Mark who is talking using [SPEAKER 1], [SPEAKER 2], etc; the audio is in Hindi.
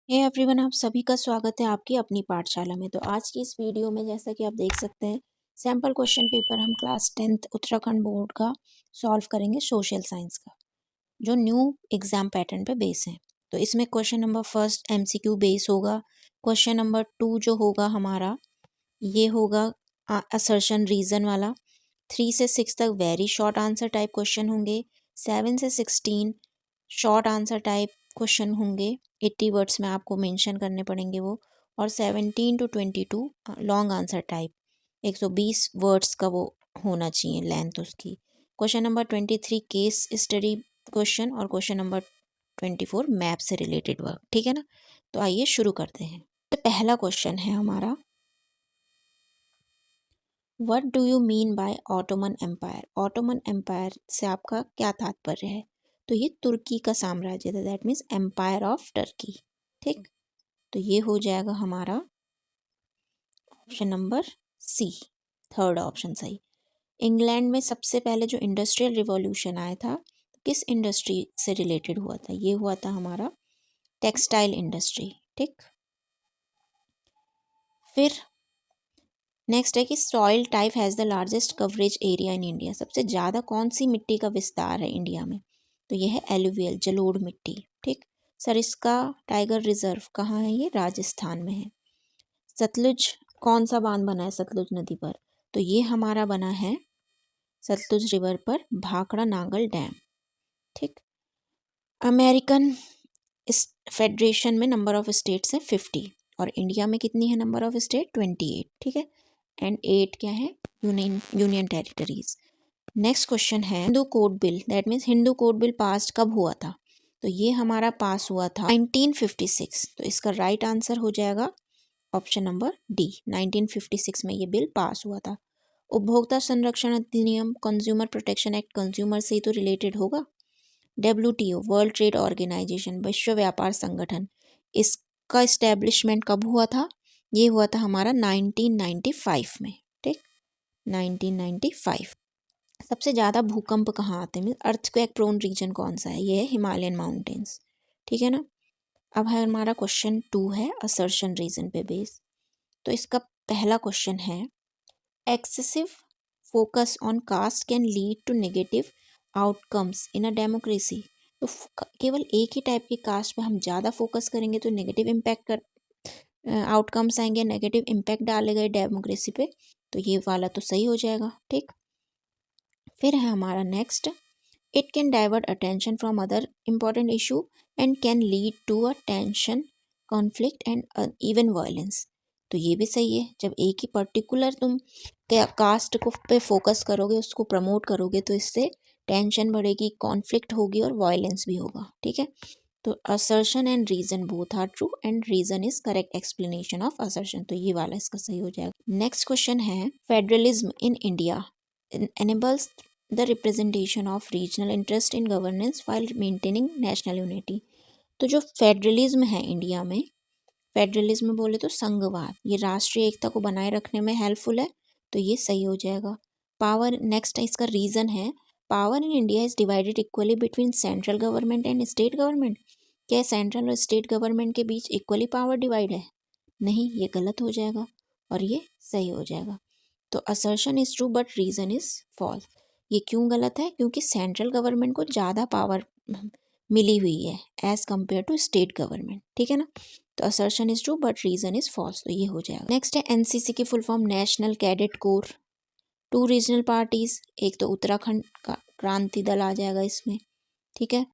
[SPEAKER 1] हे एवरीवन, आप सभी का स्वागत है आपकी अपनी पाठशाला में। तो आज की इस वीडियो में जैसा कि आप देख सकते हैं, सैम्पल क्वेश्चन पेपर हम क्लास 10th उत्तराखंड बोर्ड का सॉल्व करेंगे सोशल साइंस का, जो न्यू एग्जाम पैटर्न पे बेस है। तो इसमें question number first MCQ base होगा। क्वेश्चन नंबर 2 जो होगा हमारा, ये होगा असर्शन रीजन वाला। 3 से 6 तक very short answer type question होंगे। 7 से 16 शॉर्ट आंसर टाइप क्वेश्चन होंगे। 80 वर्ड्स में आपको मेंशन करने पड़ेंगे वो। और 17 to 22 long answer type, 120 words का वो होना चाहिए लेंथ उसकी। Question number 23 case study question और क्वेश्चन नंबर 24 मैप से रिलेटेड वर्क। ठीक है ना। तो आइए शुरू करते हैं। तो पहला क्वेश्चन है हमारा, what do you mean by Ottoman empire. Ottoman empire से आपका क्या तात्पर्य है। तो ये तुर्की का साम्राज्य था, that means empire of Turkey. ठीक, तो ये हो जाएगा हमारा option number C, third option सही। इंग्लैंड में सबसे पहले जो इंडस्ट्रियल रिवॉल्यूशन आया था, किस इंडस्ट्री से रिलेटेड हुआ था। ये हुआ था हमारा टेक्सटाइल इंडस्ट्री। ठीक, फिर नेक्स्ट है कि soil type has the largest coverage area in India. सबसे ज़्यादा कौन सी मिट्टी का विस्तार है इंडिया में। तो यह है एलुवियल, जलोढ़ मिट्टी। ठीक, सरिस्का टाइगर रिजर्व कहाँ है, ये राजस्थान में है। सतलुज, कौन सा बांध बना है सतलुज नदी पर। तो ये हमारा बना है सतलुज रिवर पर भाखड़ा नांगल डैम। ठीक, अमेरिकन फेडरेशन में नंबर ऑफ स्टेट्स है 50 और इंडिया में कितनी है नंबर ऑफ स्टेट 28। ठीक है, एंड 8 क्या है यूनियन टेरिटरीज। नेक्स्ट क्वेश्चन है Hindu code bill, that means Hindu code bill pass कब हुआ था। तो ये हमारा पास हुआ था 1956। तो इसका राइट आंसर हो जाएगा ऑप्शन नंबर डी, 1956 में ये बिल पास हुआ था। उपभोक्ता संरक्षण अधिनियम, कंज्यूमर प्रोटेक्शन एक्ट, कंज्यूमर से ही तो रिलेटेड होगा। WTO, वर्ल्ड ट्रेड ऑर्गेनाइजेशन, विश्व व्यापार संगठन, इसका इस्टेब्लिशमेंट कब हुआ था। ये हुआ था हमारा 1995 में। ठीक, 1995। सबसे ज़्यादा भूकंप कहाँ आते हैं, अर्थक्वेक प्रोन रीजन कौन सा है। ये है हिमालयन माउंटेन्स। ठीक है ना। अब है हमारा क्वेश्चन 2 है असर्शन रीजन पे बेस। तो इसका पहला क्वेश्चन है, excessive focus on caste can lead to negative outcomes in a democracy. तो केवल एक ही टाइप की कास्ट पे हम ज़्यादा फोकस करेंगे तो नेगेटिव इम्पैक्ट आउटकम्स आएंगे, नेगेटिव इम्पैक्ट डाले गए डेमोक्रेसी पे। तो ये वाला तो सही हो जाएगा। ठीक, फिर है हमारा next, it can divert attention from other important issue and can lead to a tension, conflict and even violence. तो ये भी सही है। जब एक ही पर्टिकुलर तुम कास्ट को पे फोकस करोगे, उसको प्रमोट करोगे, तो इससे टेंशन बढ़ेगी, कॉन्फ्लिक्ट होगी और वायलेंस भी होगा। ठीक है, तो assertion and reason both are true and reason is correct explanation of assertion. तो ये वाला इसका सही हो जाएगा। नेक्स्ट क्वेश्चन है, federalism in India enables the representation of regional interest in governance while maintaining national unity। तो जो फेडरलिज्म है इंडिया में, फेडरलिज्म बोले तो संघवाद, ये राष्ट्रीय एकता को बनाए रखने में हेल्पफुल है। तो ये सही हो जाएगा। पावर, नेक्स्ट इसका रीजन है, power in India is divided equally between central government and state government. क्या सेंट्रल और स्टेट गवर्नमेंट के बीच इक्वली पावर डिवाइड है। नहीं, ये गलत हो जाएगा और ये सही हो जाएगा। तो assertion is true but reason is false. ये क्यों गलत है, क्योंकि सेंट्रल गवर्नमेंट को ज़्यादा पावर मिली हुई है as compared to state government. ठीक है ना। तो assertion is true but reason is false. तो ये हो जाएगा। नेक्स्ट है एनसीसी की full form, national cadet corps. 2 regional parties, एक तो उत्तराखंड का क्रांति दल आ जाएगा इसमें। ठीक है,